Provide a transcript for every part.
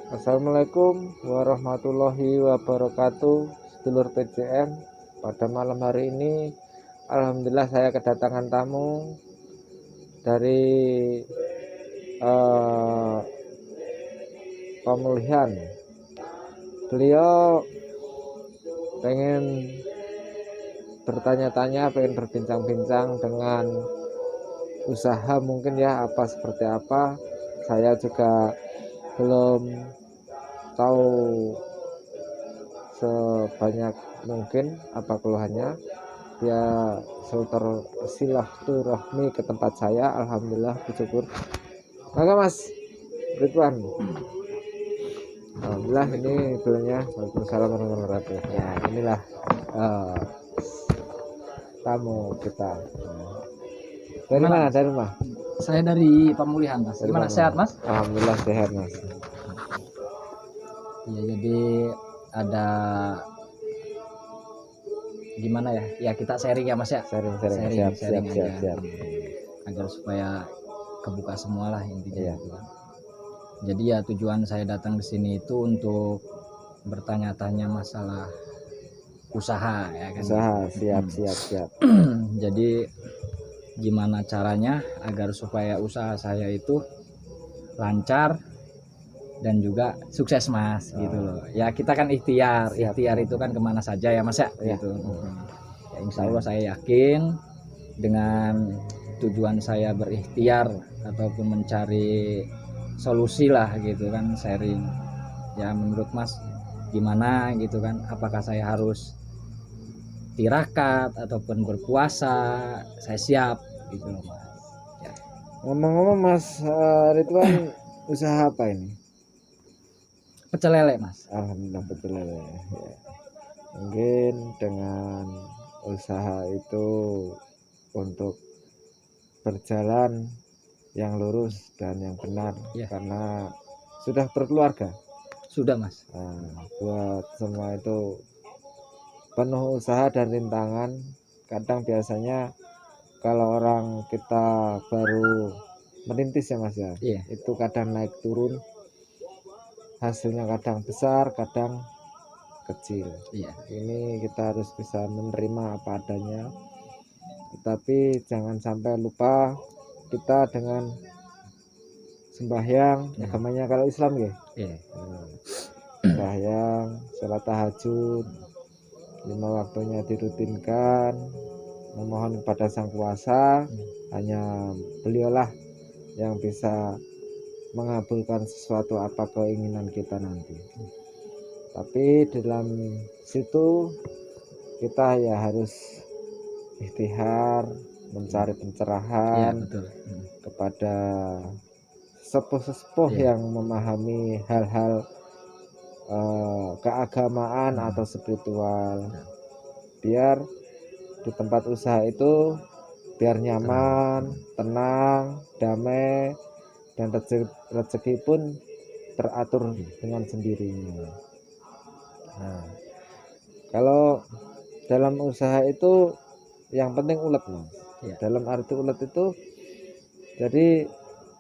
Assalamualaikum warahmatullahi wabarakatuh, sedulur PCM. Pada malam hari ini, alhamdulillah saya kedatangan tamu dari pemulihan. Beliau pengen bertanya-tanya, pengen berbincang-bincang dengan usaha mungkin ya, apa seperti apa. Saya juga belum tahu sebanyak mungkin apa keluhannya. Dia selalu silaturahmi ke tempat saya, alhamdulillah bersyukur. Maka Mas Ridwan, alhamdulillah ini bilangnya. Waalaikumsalam warahmatullahi wabarakatuh. Nah inilah tamu kita. Dari mana? Dari rumah? Saya dari pemulihan, Mas. Gimana, sehat, Mas? Alhamdulillah sehat, Mas. Ya, jadi ada gimana ya? Ya kita sharing ya, Mas ya. Sharing aja. siap. Agar supaya kebuka semua lah intinya. Iya. Gitu kan. Jadi ya tujuan saya datang ke sini itu untuk bertanya-tanya masalah usaha ya kan. Usaha, siap. Jadi gimana caranya agar supaya usaha saya itu lancar dan juga sukses, Mas, gitu loh. Ya kita kan ikhtiar itu kan kemana saja ya, Mas ya, gitu. Ya, insya Allah saya yakin dengan tujuan saya berikhtiar ataupun mencari solusi lah gitu kan, sharing. Ya menurut Mas gimana gitu kan? Apakah saya harus tirakat ataupun berpuasa? Saya siap gitu loh, Mas. Ya. Ngomong-ngomong Mas Ridwan, usaha apa ini? Pecel lele, Mas. Alhamdulillah pecel lele. Ya. Mungkin dengan usaha itu untuk berjalan yang lurus dan yang benar, karena sudah berkeluarga. Sudah, Mas. Nah, buat semua itu penuh usaha dan rintangan. Kadang biasanya kalau orang kita baru merintis ya Mas ya, itu kadang naik turun, hasilnya kadang besar, kadang kecil. Ini kita harus bisa menerima apa adanya, tetapi jangan sampai lupa kita dengan sembahyang. Agamanya kalau Islam ya, sembahyang, sholat tahajud, 5 waktunya dirutinkan, memohon kepada Sang Kuasa. Hanya beliaulah yang bisa mengabulkan sesuatu apa keinginan kita nanti. Tapi dalam situ kita ya harus ikhtiar, mencari pencerahan kepada sepuh-sepuh yang memahami hal-hal keagamaan atau spiritual, biar di tempat usaha itu biar nyaman, tenang, damai, dan rezeki pun teratur dengan sendirinya. Nah, kalau dalam usaha itu yang penting ulet, Mas. Dalam arti ulet itu, jadi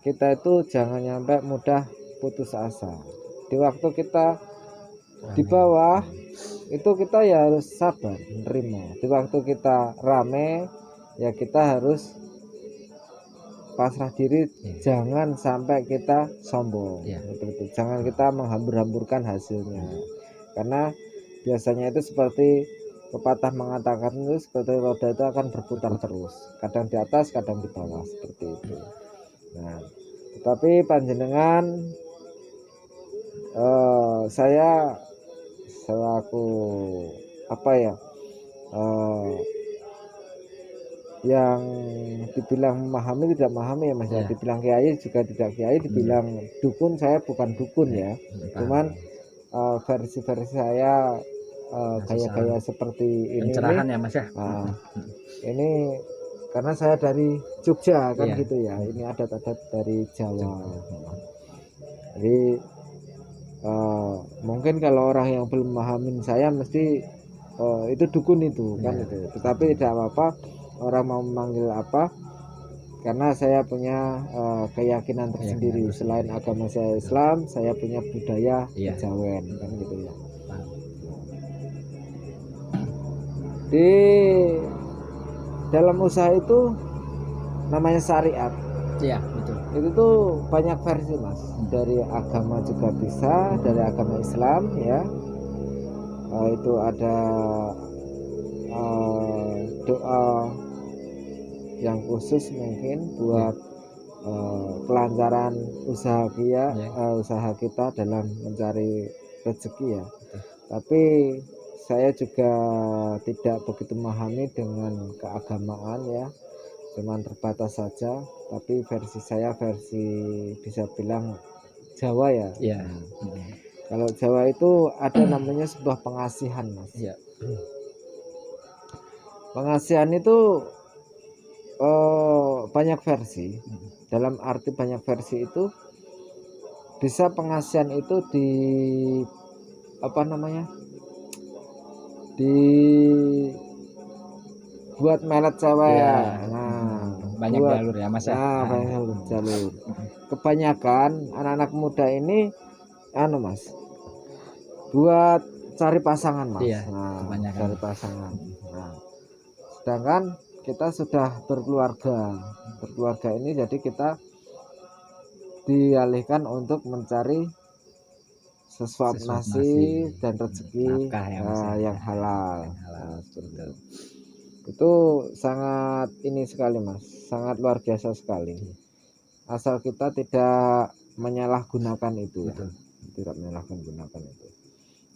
kita itu jangan sampai mudah putus asa. Di waktu kita di bawah itu kita ya harus sabar menerima. Di waktu kita rame ya kita harus pasrah diri, jangan sampai kita sombong. Jangan kita menghambur-hamburkan hasilnya, karena biasanya itu seperti pepatah mengatakan itu seperti roda itu akan berputar terus, kadang di atas kadang di bawah seperti itu. Nah, tetapi panjenengan saya selaku apa ya, yang dibilang memahami tidak memahami ya Mas ya. Dibilang kiai juga tidak kiai, dibilang dukun saya bukan dukun ya, cuman versi-versi saya gaya-gaya seperti ini pencerahan ya Mas ya. Ini karena saya dari Jogja kan gitu ya, ini adat-adat dari Jawa. Jadi mungkin kalau orang yang belum memahamin saya mesti itu dukun itu kan itu, tetapi tidak apa-apa orang mau memanggil apa, karena saya punya keyakinan tersendiri. Selain agama saya Islam, saya punya budaya Iya. kejawen kan gitu ya. Paham. Di dalam usaha itu namanya syariat. Iya, betul. Itu tuh banyak versi mas. Dari agama juga bisa, dari agama Islam ya. Itu ada doa yang khusus mungkin buat kelancaran usaha usaha kita dalam mencari rezeki ya. Tapi saya juga tidak begitu memahami dengan keagamaan ya, cuman terbatas saja. Tapi versi saya versi bisa bilang Jawa ya. Iya. Kalau Jawa itu ada namanya sebuah pengasihan mas. Iya. Pengasihan itu banyak versi. Dalam arti banyak versi itu bisa pengasihan itu di apa namanya, di buat melet cewek Iya. nah Banyak buat, jalur ya mas ya. nah banyak jalur. Kebanyakan anak-anak muda ini mas buat cari pasangan mas. Iya, Nah kebanyakan. cari pasangan. Nah sedangkan kita sudah berkeluarga ini, jadi kita dialihkan untuk mencari sesuap nasi dan rezeki yang halal. Nah, itu sangat ini sekali mas, sangat luar biasa sekali. Asal kita tidak menyalahgunakan itu ya. Tidak menyalahgunakan itu.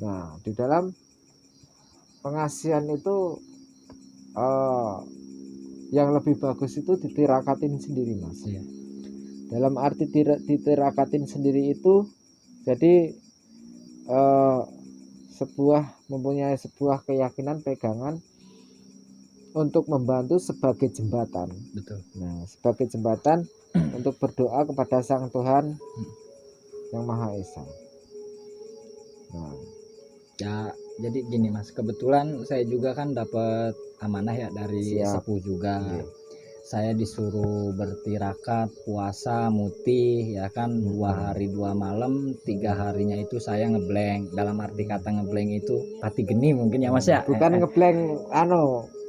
Nah di dalam pengasihan itu yang lebih bagus itu ditirakatin sendiri mas. Iya. Dalam arti ditirakatin sendiri itu jadi mempunyai sebuah keyakinan pegangan untuk membantu sebagai jembatan. Betul. Nah sebagai jembatan untuk berdoa kepada Sang Tuhan yang Maha Esa. Nah Ya jadi gini mas, kebetulan saya juga kan dapat amanah ya dari sepuh juga. Saya disuruh bertirakat, puasa, mutih ya kan, 2 hari 2 malam, 3 harinya itu saya ngeblank. Dalam arti kata ngeblank itu hati geni mungkin ya mas ya. Bukan ngeblank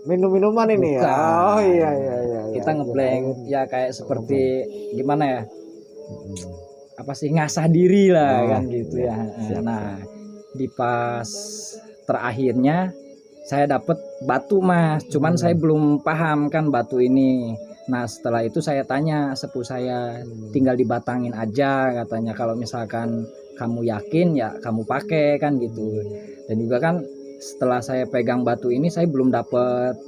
minum-minuman ini. Bukan. Ya. Oh iya. Kita ngeblank ya kayak seperti gimana ya? Apa sih, ngasah diri lah kan gitu ya. Nah di pas terakhirnya saya dapat batu mas, cuman saya belum paham kan batu ini. Nah setelah itu saya tanya sepuh saya, tinggal dibatangin aja katanya, kalau misalkan kamu yakin ya kamu pakai kan gitu. Dan juga kan setelah saya pegang batu ini saya belum dapat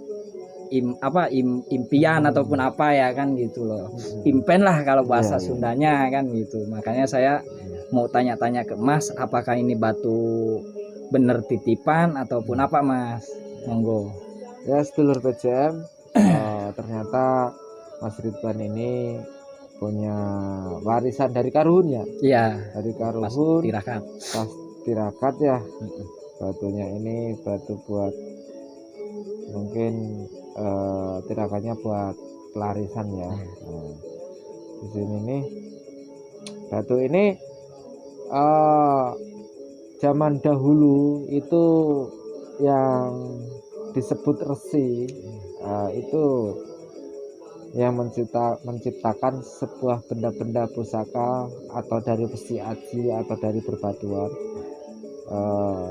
impian ataupun apa ya kan gitu loh, impen lah kalau bahasa Sundanya kan gitu. Makanya saya mau tanya-tanya ke mas, apakah ini batu bener titipan ataupun apa mas? Monggo ya sedulur PJM. Ternyata Mas Ridwan ini punya warisan dari Karuhun ya. Iya, dari Karuhun pas tirakat ya. Batunya ini batu buat mungkin tirakatnya buat pelarisan ya. Di sini nih batu ini zaman dahulu itu yang disebut resi itu yang menciptakan sebuah benda-benda pusaka atau dari besi aji atau dari berbatuan.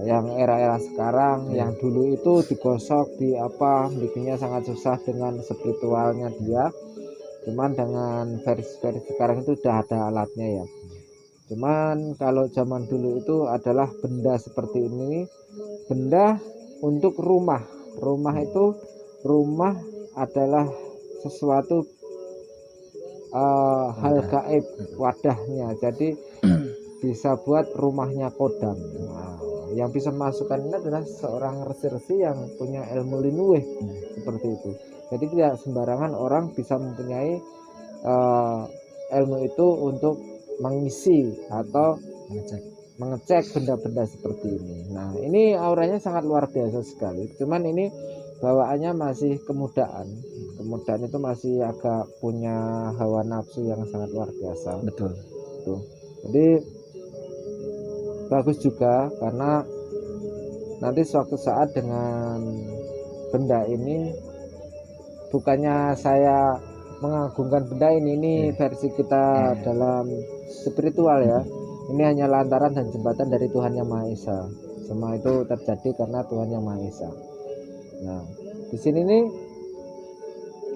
Yang era-era sekarang yang dulu itu digosok bikinnya sangat susah dengan spiritualnya dia. Cuman dengan versi sekarang itu udah ada alatnya ya. Cuman kalau zaman dulu itu adalah benda seperti ini, benda untuk rumah itu, rumah adalah sesuatu hal gaib, wadahnya, jadi bisa buat rumahnya kodam. Nah, yang bisa masukkan ini adalah seorang resi-resi yang punya ilmu linuwih seperti itu. Jadi tidak sembarangan orang bisa mempunyai ilmu itu untuk mengisi atau mengecek benda-benda seperti ini. Nah ini auranya sangat luar biasa sekali. Cuman ini bawaannya masih kemudaan kemudahan itu masih agak punya hawa nafsu yang sangat luar biasa. Betul. Tuh. Jadi bagus juga karena nanti suatu saat dengan benda ini, bukannya saya mengagungkan benda ini versi kita dalam spiritual ya. Ini hanya lantaran dan jembatan dari Tuhan Yang Maha Esa. Semua itu terjadi karena Tuhan Yang Maha Esa. Nah, di sini nih,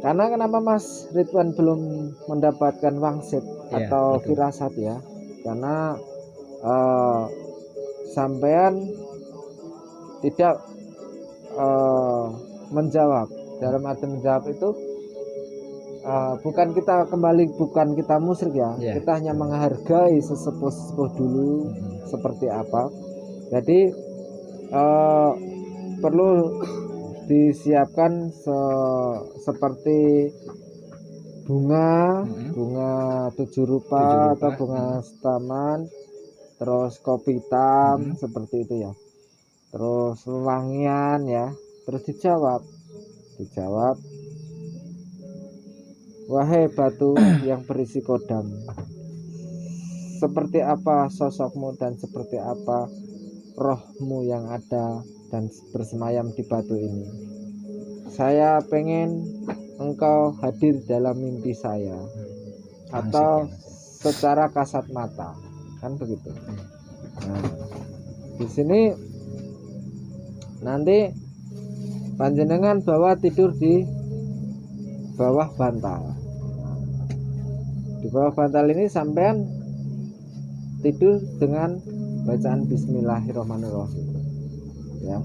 karena kenapa Mas Ridwan belum mendapatkan wangsit atau betul. firasat ya? Karena sampean tidak menjawab. Dalam arti menjawab itu bukan kita musyrik ya. Kita hanya menghargai sesepuh dulu seperti apa. Jadi perlu disiapkan seperti bunga 7 rupa atau bunga setaman, terus kopi hitam seperti itu ya, terus wangian ya, terus dijawab, wahai batu yang berisi kodam, seperti apa sosokmu dan seperti apa rohmu yang ada dan bersemayam di batu ini. Saya pengen engkau hadir dalam mimpi saya atau secara kasat mata, kan begitu. Nah, di sini nanti panjenengan bawa tidur di bawah bantal. Di bawah bantal ini sampean tidur dengan bacaan Bismillahirrahmanirrahim ya.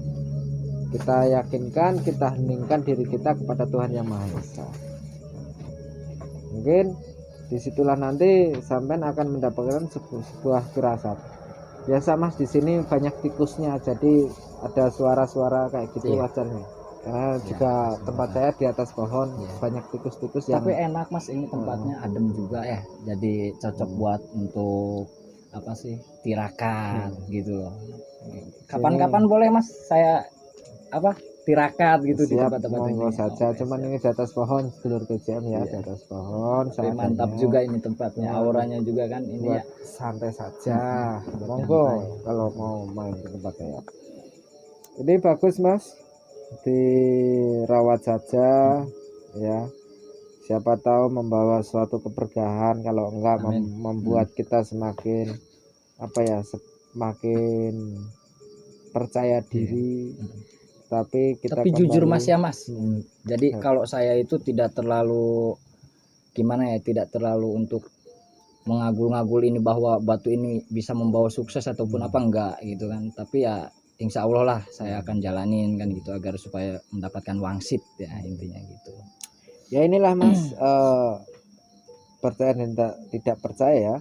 Kita yakinkan, kita heningkan diri kita kepada Tuhan Yang Maha Esa. Mungkin disitulah nanti sampean akan mendapatkan sebuah firasat. Biasa Mas, di sini banyak tikusnya, jadi ada suara-suara kayak gitu wajarnya. Karena juga tempat saya di atas pohon, banyak tikus-tikus yang. Tapi enak Mas, ini tempatnya adem juga ya. Jadi cocok buat untuk apa sih, tirakat gitu loh. Kapan-kapan boleh Mas saya tirakat gitu. Siap, di tempat-tempat monggo ini saja. Cuman ini di atas pohon, sedulur PJM ya, di atas pohon. Tapi mantap juga ini tempatnya, auranya juga kan ini buat ya. santai saja. Monggo kalau mau main ke tempat saya. Ini bagus Mas, dirawat saja ya. Siapa tahu membawa suatu keberkahan, kalau enggak membuat kita semakin semakin percaya diri. Tapi jujur Mas ya Mas, jadi kalau saya itu tidak terlalu tidak terlalu untuk mengagul-ngagul ini bahwa batu ini bisa membawa sukses ataupun apa, enggak gitu kan. Tapi ya insya Allah lah saya akan jalanin kan gitu, agar supaya mendapatkan wangsit ya, intinya gitu ya. Inilah Mas, percaya dan tidak percaya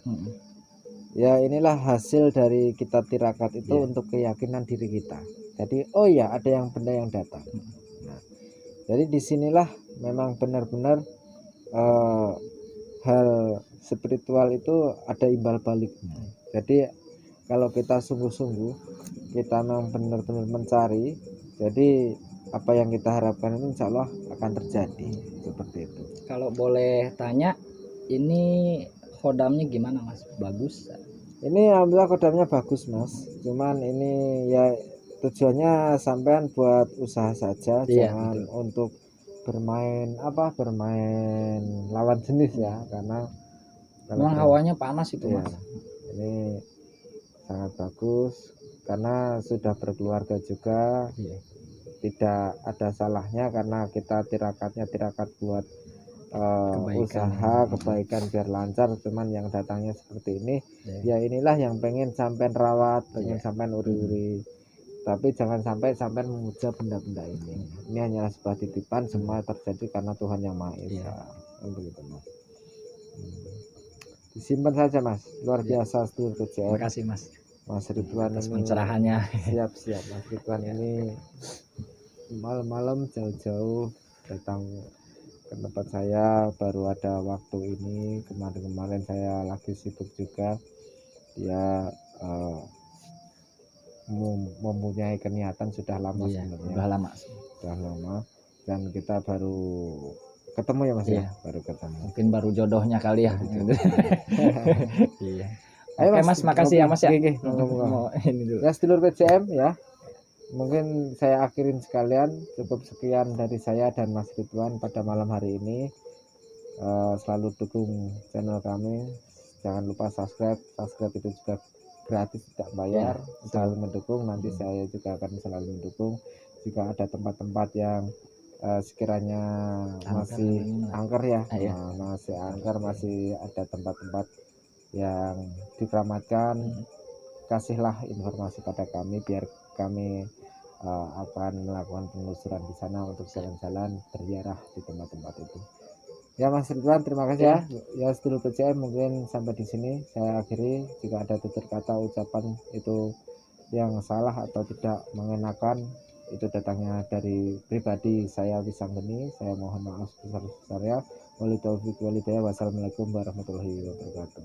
ya, inilah hasil dari kita tirakat itu untuk keyakinan diri kita. Jadi oh ya, ada yang benda yang datang. Nah, jadi disinilah memang benar-benar hal spiritual itu ada imbal baliknya. Jadi kalau kita sungguh-sungguh, kita memang benar-benar mencari, jadi apa yang kita harapkan itu insya Allah akan terjadi. Seperti itu. Kalau boleh tanya, ini kodamnya gimana Mas? Bagus? Ini alhamdulillah kodamnya bagus Mas, cuman ini ya tujuannya sampean buat usaha saja, jangan untuk bermain lawan jenis ya, karena memang hawanya panas itu Mas. Ini sangat bagus karena sudah berkeluarga juga. Tidak ada salahnya karena kita tirakatnya tirakat buat usaha kebaikan biar lancar. Cuman yang datangnya seperti ini ya inilah yang pengen sampean rawat, pengen sampean uri-uri. Tapi jangan sampai sampean memuja benda-benda ini. Ini hanyalah sebuah titipan, semua terjadi karena Tuhan Yang Maha Esa. Begitu Mas. Disimpan saja Mas, luar biasa sedulur PJM. Terima kasih Mas. Mas Ridwan atas ini pencerahannya. Siap Mas Ridwan ini malam-malam jauh-jauh datang ke tempat saya, baru ada waktu ini. Kemarin saya lagi sibuk juga. Dia mempunyai keniatan sudah lama sebenarnya. Sudah lama. Dan kita baru ketemu ya Mas Iya. ya, baru ketemu. Mungkin baru jodohnya kali ya. Iya. Iya. Ayo Oke Mas, makasih ya Mas ya. Oke, moga-moga. Mau ini dulu. Ya sedulur PCM ya. Mungkin saya akhirin sekalian, cukup sekian dari saya dan Mas Ridwan pada malam hari ini. Selalu dukung channel kami, jangan lupa subscribe itu juga gratis, tidak bayar. Ya, Selalu mendukung, nanti saya juga akan selalu mendukung jika ada tempat-tempat yang sekiranya masih angker ya, Iya. masih angker, masih ada tempat-tempat yang dikeramatkan, kasihlah informasi pada kami biar kami akan melakukan penelusuran di sana untuk jalan-jalan berziarah di tempat-tempat itu. Ya Mas Ridwan, terima kasih ya. Ya sedulur PCM, mungkin sampai di sini saya akhiri. Jika ada tutur kata ucapan itu yang salah atau tidak mengenakan, itu datangnya dari pribadi saya Wisanggeni. Saya mohon maaf sebesar-besarnya. Wassalamualaikum warahmatullahi wabarakatuh.